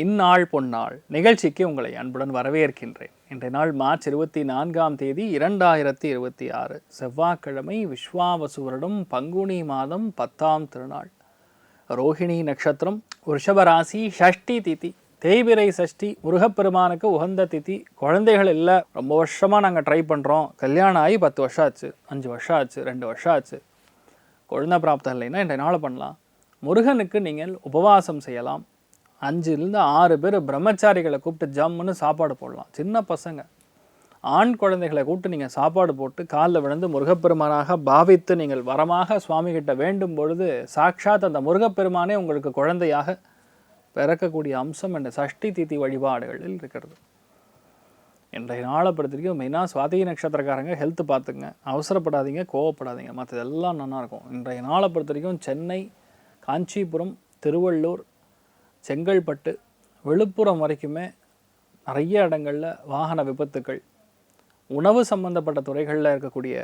இந்நாள் பொன்னாள் நிகழ்ச்சிக்கு உங்களை அன்புடன் வரவேற்கின்றேன். இன்றைய நாள் மார்ச் 24ஆம் தேதி 2026 செவ்வாய்க்கிழமை, விஸ்வாவசு வருடம் பங்குனி மாதம் 10ஆம் திருநாள், ரோஹிணி நட்சத்திரம், ரிஷபராசி, ஷஷ்டி திதி, தேய்பிரை சஷ்டி, முருகப்பெருமானுக்கு உகந்த திதி. குழந்தைகள் இல்லை, ரொம்ப வருஷமாக நாங்கள் ட்ரை பண்ணுறோம், கல்யாணம் ஆகி 10 வருஷம் ஆச்சு, 5 வருஷம் ஆச்சு, 2 வருஷம் ஆச்சு, குழந்தை பிராப்தம் இல்லைன்னா இன்றைய நாள் பண்ணலாம். முருகனுக்கு நீங்கள் உபவாசம் செய்யலாம். 5-6 பேர் பிரம்மச்சாரிகளை கூப்பிட்டு ஜம்முன்னு சாப்பாடு போடலாம். சின்ன பசங்க, ஆண் குழந்தைகளை கூப்பிட்டு நீங்கள் சாப்பாடு போட்டு காலில் விழுந்து முருகப்பெருமானாக பாவித்து நீங்கள் வரமாக சுவாமிகிட்ட வேண்டும் பொழுது சாட்சாத் அந்த முருகப்பெருமானே உங்களுக்கு குழந்தையாக பிறக்கக்கூடிய அம்சம் என்ற சஷ்டி திதி வழிபாடுகளில் இருக்கிறது. இன்றைய நாளை பொறுத்தவரைக்கும் மெயினாக சுவாதி நட்சத்திரக்காரங்க ஹெல்த் பார்த்துங்க, அவசரப்படாதீங்க, கோவப்படாதீங்க, மற்றதெல்லாம் நல்லாயிருக்கும். இன்றைய நாளை பொறுத்த வரைக்கும் சென்னை, காஞ்சிபுரம், திருவள்ளூர், செங்கல்பட்டு, விழுப்புரம் வரைக்குமே நிறைய இடங்களில் வாகன விபத்துக்கள், உணவு சம்பந்தப்பட்ட துறைகளில் இருக்கக்கூடிய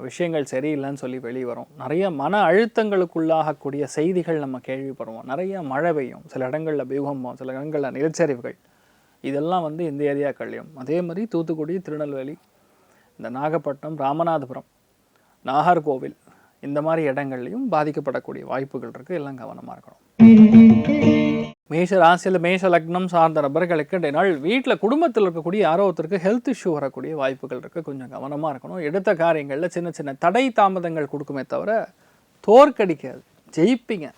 விஷயங்கள் சரியில்லைன்னு சொல்லி வெளியே வரும். நிறைய மன அழுத்தங்களுக்குள்ளாகக்கூடிய செய்திகள் நம்ம கேள்விப்படுவோம். நிறைய மழை பெய்யும், சில இடங்களில் பூகம்பம், சில இடங்களில் நிலச்சரிவுகள், இதெல்லாம் இந்த ஏரியாக்கள்லையும். அதே மாதிரி தூத்துக்குடி, திருநெல்வேலி, இந்த நாகப்பட்டினம், ராமநாதபுரம், நாகர்கோவில், இந்த மாதிரி இடங்கள்லையும் பாதிக்கப்படக்கூடிய வாய்ப்புகள் இருக்குது. எல்லாம் கவனமாக இருக்கணும். மேஷ ராசியில் மேஷ லக்னம் சார்ந்த நபர்களுக்கு இன்றைய நாள் வீட்டில் குடும்பத்தில் இருக்கக்கூடிய யாரோ ஒருத்தருக்கு ஹெல்த் இஷ்யூ வரக்கூடிய வாய்ப்புகள் இருக்குது. கொஞ்சம் கவனமாக இருக்கணும். எடுத்த காரியங்களில் சின்ன சின்ன தடை தாமதங்கள் கொடுக்குமே தவிர தோற்கடிக்காது, ஜெயிப்பீங்க.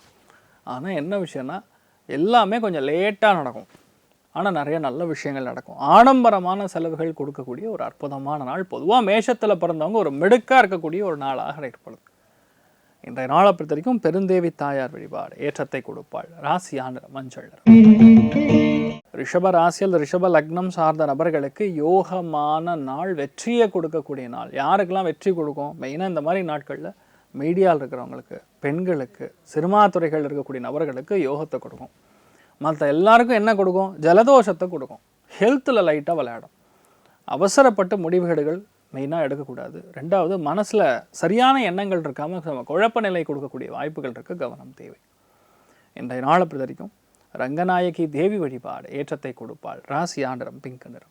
ஆனால் என்ன விஷயம்னா எல்லாமே கொஞ்சம் லேட்டாக நடக்கும், ஆனால் நிறைய நல்ல விஷயங்கள் நடக்கும். ஆடம்பரமான செலவுகள் கொடுக்கக்கூடிய ஒரு அற்புதமான நாள். பொதுவாக மேஷத்தில் பிறந்தவங்க ஒரு மிடுக்காக இருக்கக்கூடிய ஒரு நாளாக ஏற்படுது. இன்றைய நாளை பொறுத்த வரைக்கும் பெருந்தேவி தாயார் வழிபாடு ஏற்றத்தை கொடுப்பாள். ராசியான மஞ்சள். ரிஷப ராசியில் ரிஷப லக்னம் சார்ந்த நபர்களுக்கு யோகமான நாள், வெற்றியை கொடுக்கக்கூடிய நாள். யாருக்கெல்லாம் வெற்றி கொடுக்கும்? மெயினாக இந்த மாதிரி நாட்களில் மீடியாவில் இருக்கிறவங்களுக்கு, பெண்களுக்கு, சினிமா துறைகள் இருக்கக்கூடிய நபர்களுக்கு யோகத்தை கொடுக்கும். மற்ற எல்லாருக்கும் என்ன கொடுக்கும்? ஜலதோஷத்தை கொடுக்கும். ஹெல்த்தில் லைட்டாக விளையாடும். அவசரப்பட்டு முடிவுகள் மெயினாக எடுக்கக்கூடாது. ரெண்டாவது, மனசில் சரியான எண்ணங்கள் இருக்காமல் குழப்ப நிலை கொடுக்கக்கூடிய வாய்ப்புகள் இருக்குது, கவனம் தேவை. இன்றைய நாளை பொறுத்த வரைக்கும் ரங்கநாயகி தேவி வழிபாடு ஏற்றத்தை கொடுப்பாள். ராசியான நிறம் பிங்க் நிறம்.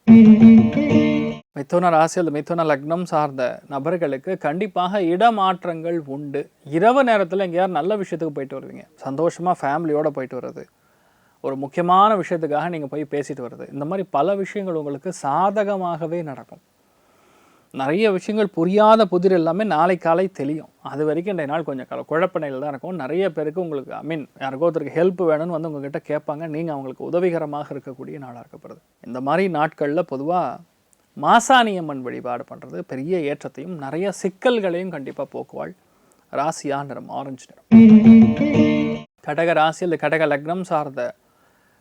மிதுன ராசியில் மிதுன லக்னம் சார்ந்த நபர்களுக்கு கண்டிப்பாக இடமாற்றங்கள் உண்டு. இரவு நேரத்தில் எங்கேயாவது நல்ல விஷயத்துக்கு போயிட்டு வருவீங்க, சந்தோஷமாக ஃபேமிலியோடு போயிட்டு வர்றது, ஒரு முக்கியமான விஷயத்துக்காக நீங்கள் போய் பேசிட்டு வர்றது, இந்த மாதிரி பல விஷயங்கள் உங்களுக்கு சாதகமாகவே நடக்கும். நிறைய விஷயங்கள் புரியாத புதிர் எல்லாமே நாளை காலை தெளியும். அது வரைக்கும் இன்றைய நாள் கொஞ்சம் குழப்ப நிலையில் தான் இருக்கும். நிறைய பேருக்கு உங்களுக்கு யாருக்கோ ஒருத்தருக்கு ஹெல்ப் வேணும்னு உங்ககிட்ட கேட்பாங்க. நீங்கள் அவங்களுக்கு உதவிகரமாக இருக்கக்கூடிய நாளாக இருக்கப்படுது. இந்த மாதிரி நாட்களில் பொதுவாக மாசாணியம்மன் வழிபாடு பண்ணுறது பெரிய ஏற்றத்தையும் நிறைய சிக்கல்களையும் கண்டிப்பாக போக்குவாள். ராசியா நிறம் ஆரஞ்சு நிறம். கடக ராசியில் கடக லக்னம் சார்ந்த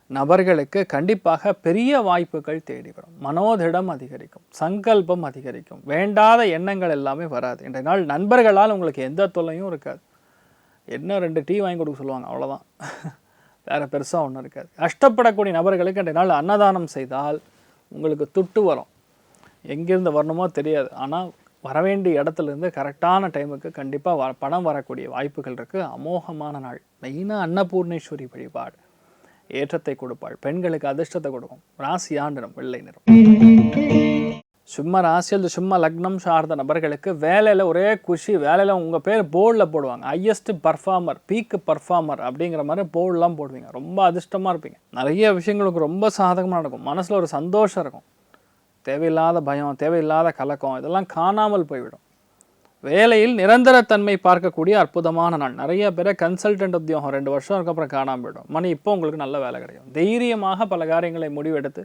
நபர்களுக்கு கண்டிப்பாக பெரிய வாய்ப்புகள் தேடி வரும். மனோதிடம் அதிகரிக்கும், சங்கல்பம் அதிகரிக்கும், வேண்டாத எண்ணங்கள் எல்லாமே வராது. இன்றைய நாள் நண்பர்களால் உங்களுக்கு எந்த தொல்லையும் இருக்காது. என்ன 2 டீ வாங்கி கொடுக்க சொல்லுவாங்க, அவ்வளோதான், வேறு பெருசாக ஒன்றும் இருக்காது. கஷ்டப்படக்கூடிய நபர்களுக்கு இன்றைய நாள் அன்னதானம் செய்தால் உங்களுக்கு துட்டு வரும். எங்கேருந்து வரணுமோ தெரியாது, ஆனால் வரவேண்டிய இடத்துலேருந்து கரெக்டான டைமுக்கு கண்டிப்பாக பணம் வரக்கூடிய வாய்ப்புகள் இருக்குது. அமோகமான நாள். மெயினாக அன்னபூர்ணேஸ்வரி வழிபாடு ஏற்றத்தை கொடுப்பாள். பெண்களுக்கு அதிர்ஷ்டத்தை கொடுக்கும். ராசியா நிறம் வெள்ளை நிறம். சிம்ம ராசியில் சிம்ம லக்னம் சார்ந்த நபர்களுக்கு வேலையில் ஒரே குஷி. வேலையில் உங்கள் பேர் போர்டில் போடுவாங்க, ஹையஸ்ட் பர்ஃபார்மர், பீக்கு பர்ஃபார்மர் அப்படிங்கிற மாதிரி போர்டெலாம் போடுவீங்க. ரொம்ப அதிர்ஷ்டமாக இருப்பீங்க. நிறைய விஷயங்களுக்கு ரொம்ப சாதகமாக நடக்கும். மனசில் ஒரு சந்தோஷம் இருக்கும். தேவையில்லாத பயம், தேவையில்லாத கலக்கம் இதெல்லாம் காணாமல் போய்விடும். வேலையில் நிரந்தரத்தன்மை பார்க்கக்கூடிய அற்புதமான நாள். நிறைய பேரை கன்சல்டன்ட் உத்தியோகம் 2 வருஷம் அதுக்கப்புறம் காணாமல் போயிடும். மணி இப்போ உங்களுக்கு நல்ல வேலை கிடைக்கும். தைரியமாக பல காரியங்களை முடிவெடுத்து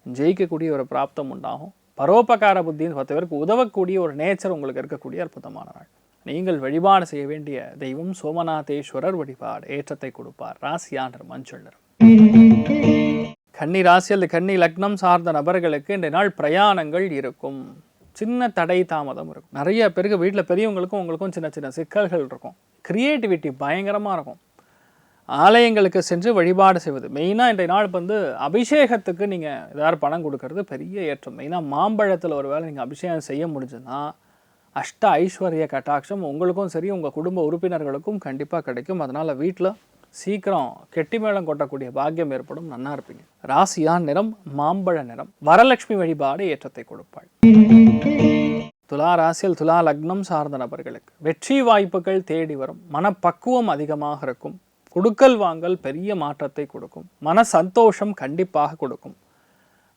ஜெயிக்கக்கூடிய ஒரு பிராப்தம் உண்டாகும். பரோபகார புத்தின்னு 10 பேருக்கு உதவக்கூடிய ஒரு நேச்சர் உங்களுக்கு இருக்கக்கூடிய அற்புதமான நாள். நீங்கள் வழிபாடு செய்ய வேண்டிய தெய்வம் சோமநாதேஸ்வரர் வழிபாடு ஏற்றத்தை கொடுப்பார். ராசியான மஞ்சள் நிறம். கன்னி ராசியில் கன்னி லக்னம் சார்ந்த நபர்களுக்கு இந்த நாள் பிரயாணங்கள் இருக்கும். சின்ன தடை தாமதம் இருக்கும். நிறைய பேருக்கு வீட்டில் பெரியவங்களுக்கும் உங்களுக்கும் சின்ன சின்ன சிக்கல்கள் இருக்கும். க்ரியேட்டிவிட்டி பயங்கரமாக இருக்கும். ஆலயங்களுக்கு சென்று வழிபாடு செய்வது. மெயினாக இன்றைய நாள் அபிஷேகத்துக்கு நீங்கள் ஏதாவது பணம் கொடுக்கறது பெரிய ஏற்றம். மெயினாக மாம்பழத்தில் ஒரு வேளை நீங்கள் அபிஷேகம் செய்ய முடிஞ்சுன்னா அஷ்ட ஐஸ்வர்ய கட்டாட்சம் உங்களுக்கும் சரி உங்கள் குடும்ப உறுப்பினர்களுக்கும் கண்டிப்பாக கிடைக்கும். அதனால் வீட்டில் சீக்கிரம் கெட்டி மேளம் கொட்டக்கூடிய பாக்கியம் ஏற்படும், நன்னா இருப்பீங்க. ராசியான் நிறம் மாம்பழ நிறம். வரலட்சுமி வழிபாடு ஏற்றத்தை கொடுப்பாள். துலா ராசியில் துலா லக்னம் சார்ந்த நபர்களுக்கு வெற்றி வாய்ப்புகள் தேடி வரும். மனப்பக்குவம் அதிகமாக இருக்கும். கொடுக்கல் வாங்கல் பெரிய மாற்றத்தை கொடுக்கும். மன சந்தோஷம் கண்டிப்பாக கொடுக்கும்.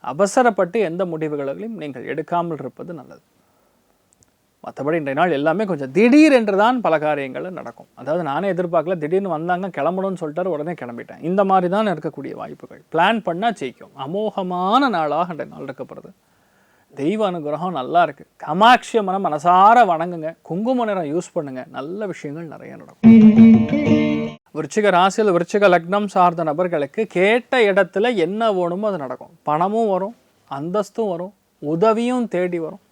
அவசரப்பட்டு எந்த முடிவுகளையும் நீங்கள் எடுக்காமல் இருப்பது நல்லது. மற்றபடி இன்றைய நாள் எல்லாமே கொஞ்சம் திடீர் என்று தான் பல காரியங்கள் நடக்கும். அதாவது நானே எதிர்பார்க்கல, திடீர்னு வந்தாங்க கிளம்பணும்னு சொல்லிட்டாரு, உடனே கிளம்பிட்டேன். இந்த மாதிரி தான் இருக்கக்கூடிய வாய்ப்புகள். பிளான் பண்ணால் ஜெயிக்கும். அமோகமான நாளாக இன்றைய நாள் இருக்கப்படுது. தெய்வ அனுகிரகம் நல்லா இருக்குது. காமாட்சி அம்மனை மனசார வணங்குங்க. குங்கும நிறம் யூஸ் பண்ணுங்க. நல்ல விஷயங்கள் நிறைய நடக்கும். விருச்சிக ராசியில் விருச்சிக லக்னம் சார்ந்த நபர்களுக்கு கேட்ட இடத்துல என்ன வேணுமோ அது நடக்கும். பணமும் வரும், அந்தஸ்தும் வரும், உதவியும் தேடி வரும்.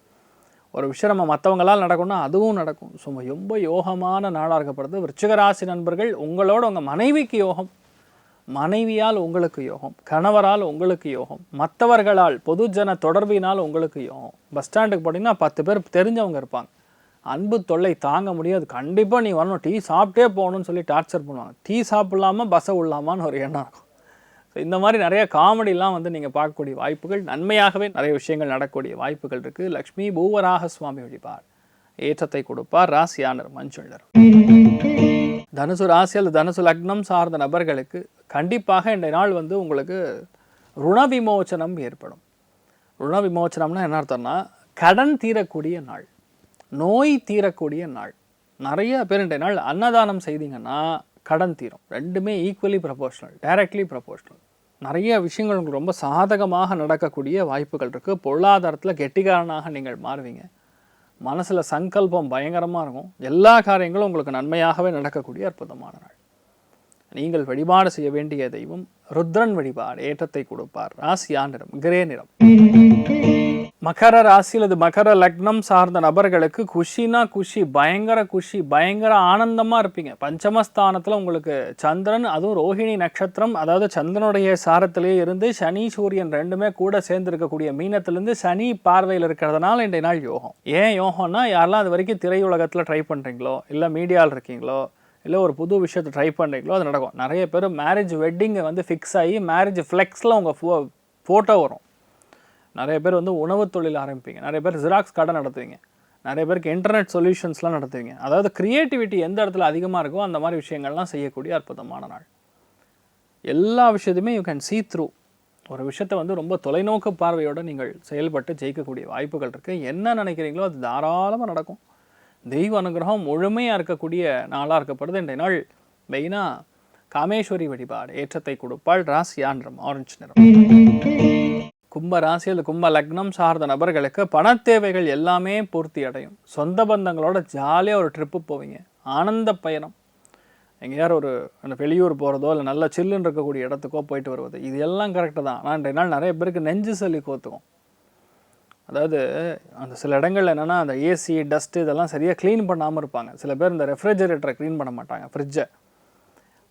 ஒரு விஷயம் நம்ம மற்றவங்களால் நடக்கும்னா அதுவும் நடக்கும். ஸோ ரொம்ப யோகமான நாளாக இருக்கப்படுது. விருச்சிக ராசி நண்பர்கள், உங்களோட உங்கள் மனைவிக்கு யோகம், மனைவியால் உங்களுக்கு யோகம், கணவரால் உங்களுக்கு யோகம், மற்றவர்களால் பொதுஜன தொடர்பினால் உங்களுக்கு யோகம். பஸ் ஸ்டாண்டுக்கு போட்டிங்கன்னா 10 பேர் தெரிஞ்சவங்க இருப்பாங்க. அன்பு தொல்லை தாங்க முடியாது. கண்டிப்பாக நீ வரணும், டீ சாப்பிட்டே போகணும்னு சொல்லி டார்ச்சர் பண்ணுவாங்க. டீ சாப்பிடலாமா பஸ்ஸை விடலாமான்னு ஒரு எண்ணம் இருக்கும். ஸோ இந்த மாதிரி நிறைய காமெடிலாம் நீங்கள் பார்க்கக்கூடிய வாய்ப்புகள், நன்மையாகவே நிறைய விஷயங்கள் நடக்கக்கூடிய வாய்ப்புகள் இருக்குது. லக்ஷ்மி பூவராக சுவாமி வழிபாடு ஏற்றத்தை கொடுப்பார். ராசியானர் மஞ்சள் நிறம். தனுசு ராசியில் தனுசு லக்னம் சார்ந்த நபர்களுக்கு கண்டிப்பாக இன்றைய நாள் உங்களுக்கு ருண விமோச்சனம் ஏற்படும். ருண விமோச்சனம்னா என்ன அர்த்தம்னா, கடன் தீரக்கூடிய நாள், நோய் தீரக்கூடிய நாள். நிறைய பேர் இன்றைய நாள் அன்னதானம் செய்தீங்கன்னா கடன் தீரும். ரெண்டுமே ஈக்குவலி ப்ரொபோஷனல், டைரக்ட்லி ப்ரொபோஷனல். நிறைய விஷயங்கள் உங்களுக்கு ரொம்ப சாதகமாக நடக்கக்கூடிய வாய்ப்புகள் இருக்குது. பொருளாதாரத்தில் கெட்டிக்காரனாக நீங்கள் மாறுவீங்க. மனசில் சங்கல்பம் பயங்கரமாக இருக்கும். எல்லா காரியங்களும் உங்களுக்கு நன்மையாகவே நடக்கக்கூடிய அற்புதமான நாள். நீங்கள் வழிபாடு செய்ய வேண்டிய தெய்வம் ருத்ரன் வழிபாடு ஏற்றத்தை கொடுப்பார். ராசியா நிறம் கிரே நிறம். மகர ராசியில் இது மகர லக்னம் சார்ந்த நபர்களுக்கு குஷினா குஷி, பயங்கர குஷி, பயங்கர ஆனந்தமாக இருப்பீங்க. பஞ்சமஸ்தானத்தில் உங்களுக்கு சந்திரன், அதுவும் ரோஹிணி நட்சத்திரம், அதாவது சந்திரனுடைய சாரத்திலேயே இருந்து சனி சூரியன் ரெண்டுமே கூட சேர்ந்து இருக்கக்கூடிய மீனத்திலேருந்து சனி பார்வையில் இருக்கிறதுனால இன்றைய நாள் யோகம். ஏன் யோகம்னா, யாரெல்லாம் அது வரைக்கும் திரையுலகத்தில் ட்ரை பண்ணுறீங்களோ, இல்லை மீடியாவில் இருக்கீங்களோ, இல்லை ஒரு புது விஷயத்தை ட்ரை பண்ணுறீங்களோ, அது நடக்கும். நிறைய பேர் மேரேஜ் வெட்டிங்கை ஃபிக்ஸ் ஆகி மேரேஜ் ஃப்ளெக்ஸில் உங்கள் ஃபோட்டோ வரும். நிறைய பேர் உணவு தொழில் ஆரம்பிப்பீங்க. நிறைய பேர் ஜெராக்ஸ் கடை நடத்துவீங்க. நிறைய பேருக்கு இன்டர்நெட் சொல்யூஷன்ஸ்லாம் நடத்துவீங்க. அதாவது க்ரியேட்டிவிட்டி எந்த இடத்துல அதிகமாக இருக்கோ அந்த மாதிரி விஷயங்கள்லாம் செய்யக்கூடிய அற்புதமான நாள். எல்லா விஷயத்தையுமே யூ கேன் சீ த்ரூ. ஒரு விஷயத்தை ரொம்ப தொலைநோக்கு பார்வையோடு நீங்கள் செயல்பட்டு ஜெயிக்கக்கூடிய வாய்ப்புகள் இருக்குது. என்ன நினைக்கிறீங்களோ அது தாராளமாக நடக்கும். தெய்வ அனுகிரகம் முழுமையாக இருக்கக்கூடிய நாளாக இருக்கப்படுது. இன்றைய நாள் மெயினாக காமேஸ்வரி வழிபாடு ஏற்றத்தை கொடுப்பாள். ராசியா நிறம் ஆரஞ்சு நிறம். கும்ப ராசியில் கும்ப லக்னம் சார்ந்த நபர்களுக்கு பண தேவைகள் எல்லாமே பூர்த்தி அடையும். சொந்த பந்தங்களோட ஜாலியாக ஒரு ட்ரிப்பு போவீங்க. ஆனந்த பயணம். எங்கேயார் ஒரு வெளியூர் போகிறதோ இல்லை நல்ல சில்லுன்னு இருக்கக்கூடிய இடத்துக்கோ போயிட்டு வருவது, இது எல்லாம் கரெக்டு தான். ஆனால் இன்றைய நாள் நிறைய பேருக்கு நெஞ்சு சளி கோத்துக்கும். அதாவது அந்த சில இடங்கள் என்னென்னா, அந்த ஏசி டஸ்ட்டு இதெல்லாம் சரியாக க்ளீன் பண்ணாமல் இருப்பாங்க. சில பேர் இந்த ரெஃப்ரிஜரேட்டரை க்ளீன் பண்ண மாட்டாங்க, ஃப்ரிட்ஜை.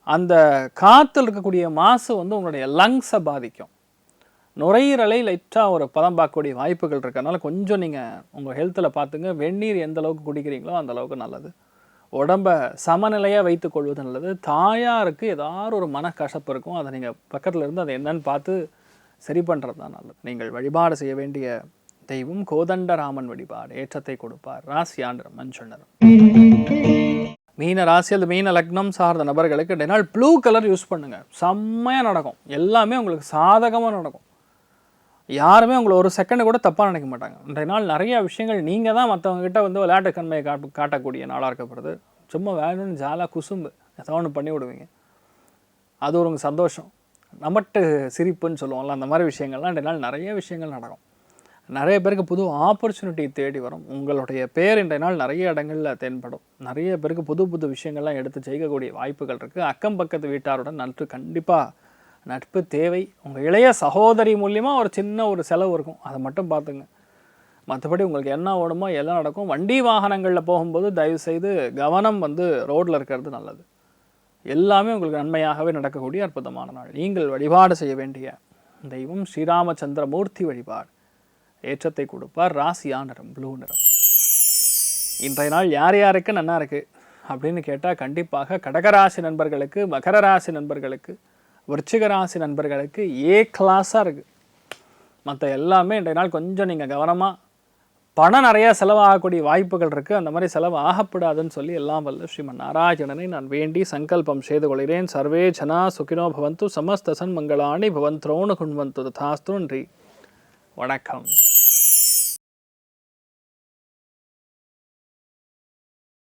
அந்த காற்றுல இருக்கக்கூடிய மாசு உங்களுடைய லங்ஸை பாதிக்கும். நுரையீரலை லைட்டாக ஒரு பதம் பார்க்கக்கூடிய வாய்ப்புகள் இருக்கிறதுனால கொஞ்சம் நீங்கள் உங்கள் ஹெல்த்தில் பார்த்துங்க. வெந்நீர் எந்த அளவுக்கு குடிக்கிறீங்களோ அந்த அளவுக்கு நல்லது. உடம்பை சமநிலையாக வைத்து கொள்வது நல்லது. தாயாருக்கு ஏதாவது ஒரு மனக்கசப்பு இருக்கும், அதை நீங்கள் பக்கத்தில் இருந்து அதை என்னன்னு பார்த்து சரி பண்ணுறது தான் நல்லது. நீங்கள் வழிபாடு செய்ய வேண்டிய தெய்வம் கோதண்டராமன் வழிபாடு ஏற்றத்தை கொடுப்பார். ராசியா நிறம் மஞ்சள் நிறம். மீன ராசியில் மீன லக்னம் சார்ந்த நபர்களுக்கு இன்றைய நாள் ப்ளூ கலர் யூஸ் பண்ணுங்கள். செம்மையாக நடக்கும். எல்லாமே உங்களுக்கு சாதகமாக நடக்கும். யாருமே உங்களை ஒரு செகண்டு கூட தப்பாக நினைக்க மாட்டாங்க. இன்றைய நாள் நிறைய விஷயங்கள் நீங்கள் தான் மற்றவங்ககிட்ட விளையாட்டு கண்மையை காட்டக்கூடிய நாளாக இருக்கப்படுது. சும்மா வேணும்னு ஜாலாக குசும்பு ஏதோ ஒன்று பண்ணி விடுவீங்க. அது ஒரு சந்தோஷம். நமட்டு சிரிப்புன்னு சொல்லுவோம்ல, அந்த மாதிரி விஷயங்கள்லாம் இன்றைய நாள் நிறைய விஷயங்கள் நடக்கும். நிறைய பேருக்கு புது ஆப்பர்ச்சுனிட்டி தேடி வரும். உங்களுடைய பேர் இன்றைய நாள் நிறைய இடங்களில் தென்படும். நிறைய பேருக்கு புது புது விஷயங்கள்லாம் எடுத்து செய்யக்கூடிய வாய்ப்புகள் இருக்குது. அக்கம் பக்கத்து வீட்டாருடன் கண்டிப்பாக நட்பு தேவை. உங்கள் இளைய சகோதரி மூலியமாக ஒரு சின்ன ஒரு செலவு இருக்கும், அதை மட்டும் பார்த்துங்க. மற்றபடி உங்களுக்கு என்ன ஓடுமோ எல்லாம் நடக்கும். வண்டி வாகனங்களில் போகும்போது தயவுசெய்து கவனம் ரோட்டில் இருக்கிறது நல்லது. எல்லாமே உங்களுக்கு நன்மையாகவே நடக்கக்கூடிய அற்புதமான நாள். நீங்கள் வழிபாடு செய்ய வேண்டிய தெய்வம் ஸ்ரீராமச்சந்திரமூர்த்தி வழிபாடு ஏற்றத்தை கொடுப்பார். ராசியா நிறம் ப்ளூ நிறம். இன்றைய நாள் யார் யாருக்கு நன்னா இருக்குது அப்படின்னு கேட்டால் கண்டிப்பாக கடகராசி நண்பர்களுக்கு, மகர ராசி நண்பர்களுக்கு, விருச்சிக ராசி நண்பர்களுக்கு ஏ கிளாஸாக இருக்குது. மற்ற எல்லாமே இன்றைய நாள் கொஞ்சம் நீங்கள் கவனமாக, பணம் நிறையா செலவாகக்கூடிய வாய்ப்புகள் இருக்குது. அந்த மாதிரி செலவு ஆகப்படாதுன்னு சொல்லி எல்லாம் வல்ல ஸ்ரீமன் நாராயணனை நான் வேண்டி சங்கல்பம் செய்து கொள்கிறேன். சர்வே ஜனா சுகினோ பவந்து, சமஸ்தசன் மங்களாணி பவந்த்ரோணு குண்வந்து ததாஸ்து. நன்றி, வணக்கம்.